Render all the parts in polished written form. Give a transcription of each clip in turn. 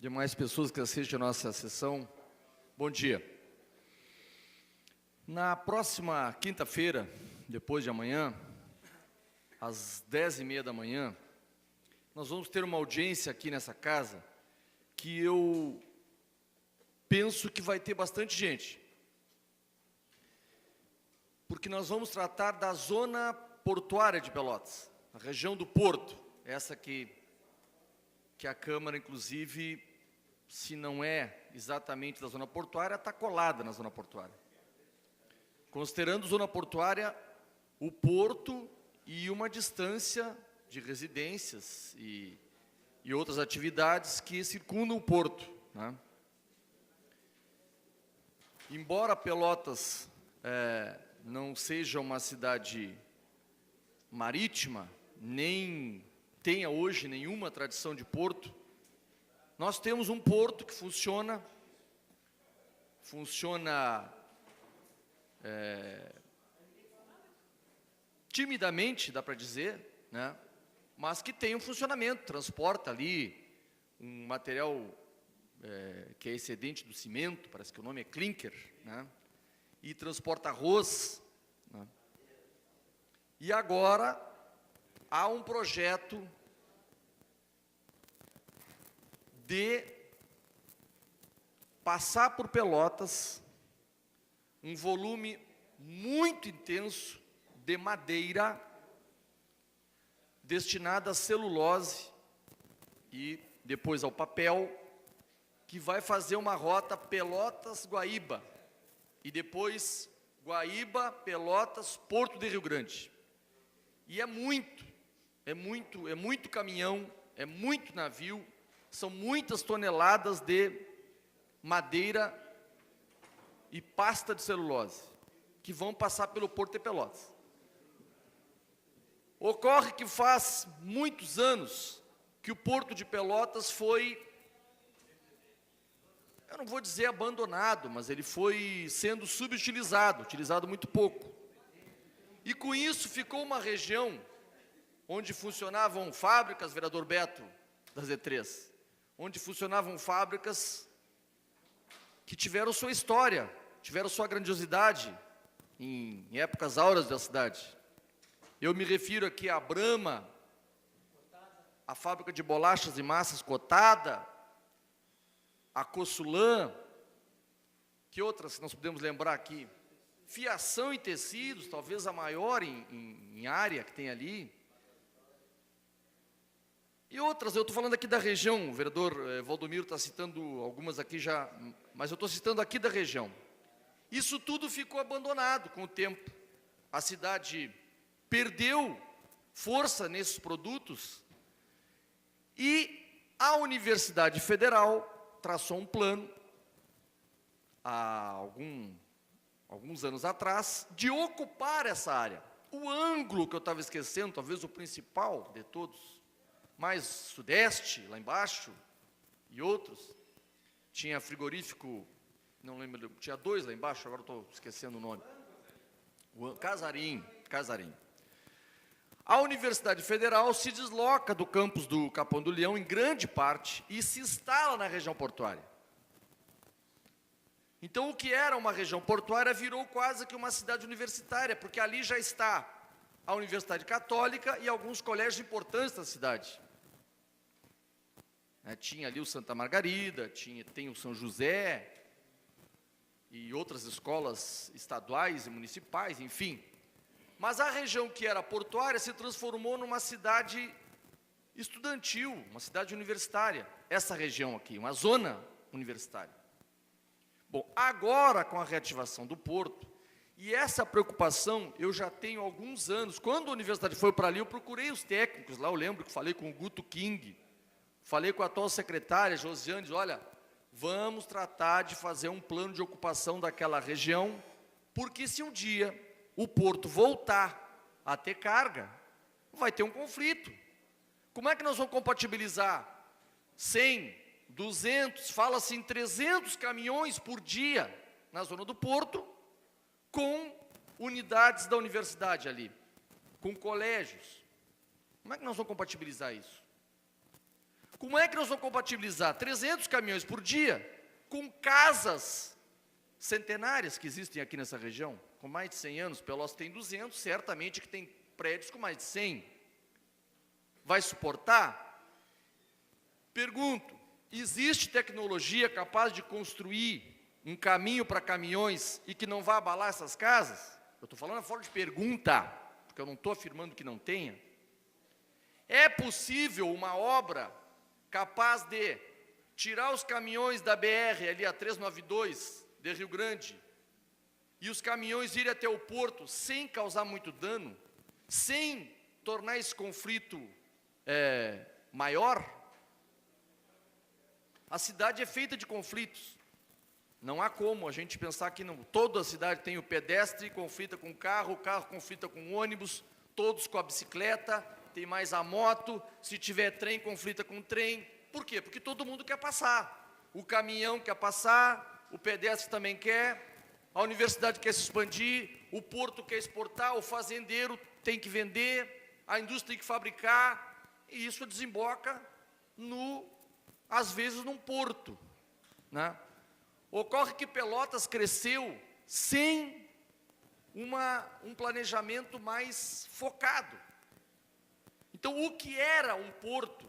demais pessoas que assistem a nossa sessão, bom dia. Na próxima quinta-feira, depois de amanhã, às 10h30 da manhã, nós vamos ter uma audiência aqui nessa casa que eu penso que vai ter bastante gente. Porque nós vamos tratar da zona portuária de Pelotas, a região do Porto, essa que a Câmara, inclusive, se não é exatamente da zona portuária, está colada na zona portuária. Considerando zona portuária, o porto e uma distância de residências e outras atividades que circundam o porto, né? Embora Pelotas não seja uma cidade marítima, nem tenha hoje nenhuma tradição de porto, nós temos um porto que funciona timidamente, dá para dizer, né? Mas que tem um funcionamento, transporta ali um material que é excedente do cimento, parece que o nome é clinker, né? E transporta arroz, né? E agora há um projeto de passar por Pelotas um volume muito intenso de madeira destinada à celulose e depois ao papel, que vai fazer uma rota Pelotas-Guaíba e depois Guaíba, Pelotas, Porto de Rio Grande. E é muito caminhão, é muito navio, são muitas toneladas de madeira e pasta de celulose que vão passar pelo Porto de Pelotas. Ocorre que faz muitos anos que o Porto de Pelotas foi, eu não vou dizer abandonado, mas ele foi sendo subutilizado, utilizado muito pouco. E com isso ficou uma região onde funcionavam fábricas, vereador Beto, da Z3, onde funcionavam fábricas que tiveram sua história, tiveram sua grandiosidade em épocas áureas da cidade. Eu me refiro aqui à Brahma, a fábrica de bolachas e massas cotada, a Cossulan, que outras nós podemos lembrar aqui? Fiação e tecidos, talvez a maior em área que tem ali. E outras, eu estou falando aqui da região, o vereador Valdomiro está citando algumas aqui já, mas eu estou citando aqui da região. Isso tudo ficou abandonado com o tempo. A cidade perdeu força nesses produtos e a Universidade Federal traçou um plano, há alguns anos atrás, de ocupar essa área. O ângulo que eu estava esquecendo, talvez o principal de todos, mais sudeste, lá embaixo, e outros, tinha frigorífico, não lembro, tinha dois lá embaixo, agora estou esquecendo o nome. Casarim. A Universidade Federal se desloca do campus do Capão do Leão, em grande parte, e se instala na região portuária. Então, o que era uma região portuária virou quase que uma cidade universitária, porque ali já está a Universidade Católica e alguns colégios importantes da cidade. Tinha ali o Santa Margarida, tem o São José e outras escolas estaduais e municipais, enfim. Mas a região que era portuária se transformou numa cidade estudantil, uma cidade universitária. Essa região aqui, uma zona universitária. Bom, agora com a reativação do porto, e essa preocupação eu já tenho há alguns anos. Quando a universidade foi para ali, eu procurei os técnicos lá, eu lembro que falei com o Guto King, falei com a atual secretária, Josiane, disse, olha, vamos tratar de fazer um plano de ocupação daquela região, porque se um dia o porto voltar a ter carga, vai ter um conflito. Como é que nós vamos compatibilizar 100, 200, fala-se em 300 caminhões por dia na zona do porto, com unidades da universidade ali, com colégios? Como é que nós vamos compatibilizar isso? Como é que nós vamos compatibilizar 300 caminhões por dia com casas centenárias que existem aqui nessa região, com mais de 100 anos? Pelotas tem 200, certamente que tem prédios com mais de 100. Vai suportar? Pergunto, existe tecnologia capaz de construir um caminho para caminhões e que não vai abalar essas casas? Eu estou falando a forma de pergunta, porque eu não estou afirmando que não tenha. É possível uma obra capaz de tirar os caminhões da BR, ali a 392, de Rio Grande, e os caminhões irem até o porto sem causar muito dano, sem tornar esse conflito maior? A cidade é feita de conflitos. Não há como a gente pensar que não, toda a cidade tem o pedestre, conflita com o carro conflita com o ônibus, todos com a bicicleta, tem mais a moto, se tiver trem, conflita com o trem. Por quê? Porque todo mundo quer passar. O caminhão quer passar, o pedestre também quer, a universidade quer se expandir, o porto quer exportar, o fazendeiro tem que vender, a indústria tem que fabricar, e isso desemboca, às vezes, num porto, né? Ocorre que Pelotas cresceu sem um planejamento mais focado. Então, o que era um porto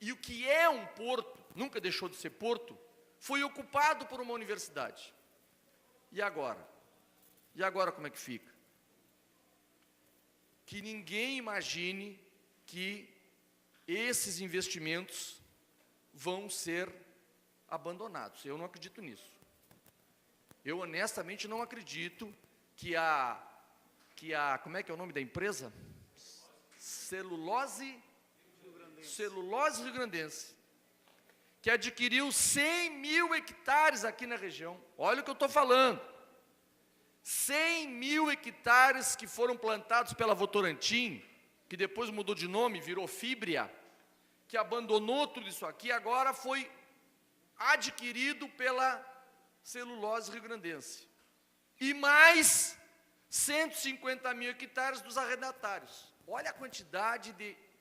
e o que é um porto, nunca deixou de ser porto, foi ocupado por uma universidade. E agora? E agora como é que fica? Que ninguém imagine que esses investimentos vão ser abandonados. Eu não acredito nisso. Eu honestamente não acredito que como é que é o nome da empresa? Celulose Rio-Grandense, que adquiriu 100 mil hectares aqui na região. Olha o que eu estou falando. 100 mil hectares que foram plantados pela Votorantim, que depois mudou de nome, virou Fibria, que abandonou tudo isso aqui, agora foi adquirido pela Celulose Rio-Grandense. E mais 150 mil hectares dos arrendatários. Olha a quantidade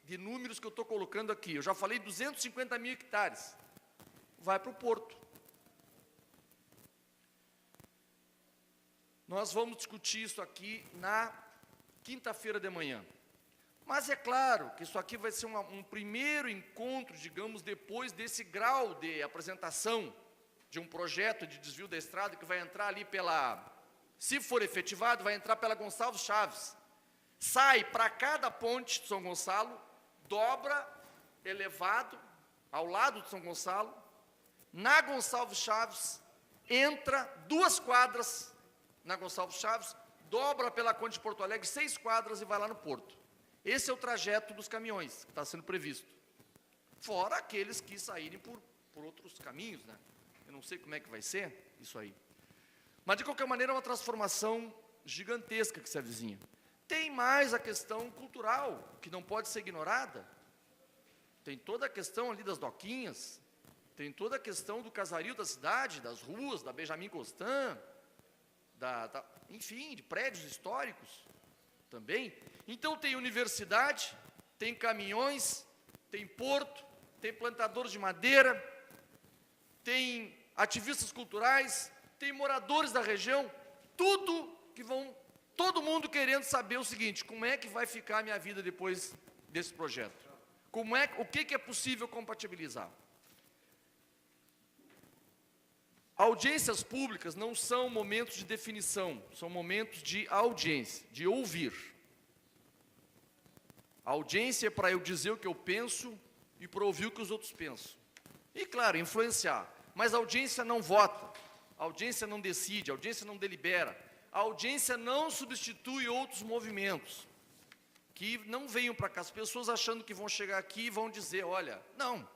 de números que eu estou colocando aqui. Eu já falei 250 mil hectares. Vai para o porto. Nós vamos discutir isso aqui na quinta-feira de manhã. Mas é claro que isso aqui vai ser um primeiro encontro, digamos, depois desse grau de apresentação de um projeto de desvio da estrada que vai entrar ali se for efetivado, vai entrar pela Gonçalves Chaves. Sai para cada ponte de São Gonçalo, dobra elevado ao lado de São Gonçalo, na Gonçalves Chaves, entra 2 quadras na Gonçalves Chaves, dobra pela Conde de Porto Alegre, 6 quadras e vai lá no porto. Esse é o trajeto dos caminhões que está sendo previsto. Fora aqueles que saírem por outros caminhos, né? Eu não sei como é que vai ser isso aí. Mas, de qualquer maneira, é uma transformação gigantesca que se avizinha. Tem mais a questão cultural, que não pode ser ignorada. Tem toda a questão ali das doquinhas, tem toda a questão do casario da cidade, das ruas, da Benjamin Constant, enfim, de prédios históricos também. Então tem universidade, tem caminhões, tem porto, tem plantadores de madeira, tem ativistas culturais, tem moradores da região, todo mundo querendo saber o seguinte: como é que vai ficar a minha vida depois desse projeto? O que é possível compatibilizar? Audiências públicas não são momentos de definição, são momentos de audiência, de ouvir. A audiência é para eu dizer o que eu penso e para ouvir o que os outros pensam. E, claro, influenciar. Mas a audiência não vota, a audiência não decide, a audiência não delibera. A audiência não substitui outros movimentos. Que não venham para cá as pessoas achando que vão chegar aqui e vão dizer: olha, não.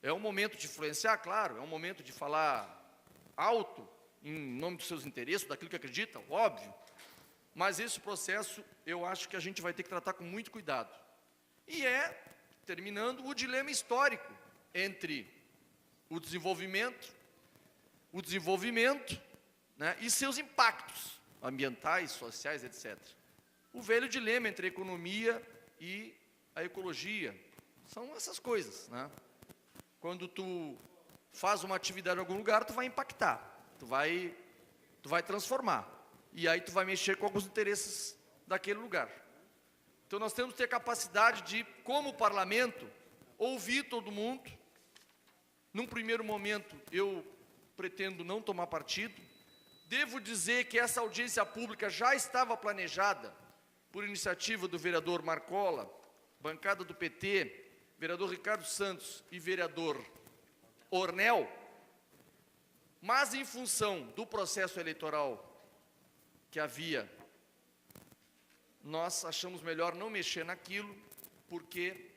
É um momento de influenciar, claro, é um momento de falar alto, em nome dos seus interesses, daquilo que acreditam, óbvio. Mas esse processo, eu acho que a gente vai ter que tratar com muito cuidado. E terminando, o dilema histórico entre o desenvolvimento, né, e seus impactos ambientais, sociais, etc. O velho dilema entre a economia e a ecologia. São essas coisas, né? quando tu faz uma atividade em algum lugar, tu vai impactar, tu vai transformar. E aí tu vai mexer com alguns interesses daquele lugar. Então nós temos que ter capacidade de, como parlamento, ouvir todo mundo. Num primeiro momento, eu pretendo não tomar partido. Devo dizer que essa audiência pública já estava planejada por iniciativa do vereador Marcola, bancada do PT, vereador Ricardo Santos e vereador Ornel, mas em função do processo eleitoral que havia, nós achamos melhor não mexer naquilo, porque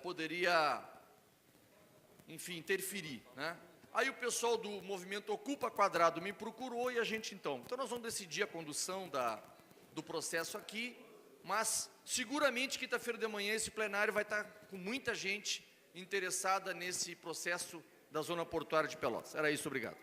poderia, enfim, interferir, né? Aí o pessoal do movimento Ocupa Quadrado me procurou e a gente então nós vamos decidir a condução do processo aqui, mas seguramente quinta-feira de manhã esse plenário vai estar com muita gente interessada nesse processo da Zona Portuária de Pelotas. Era isso, obrigado.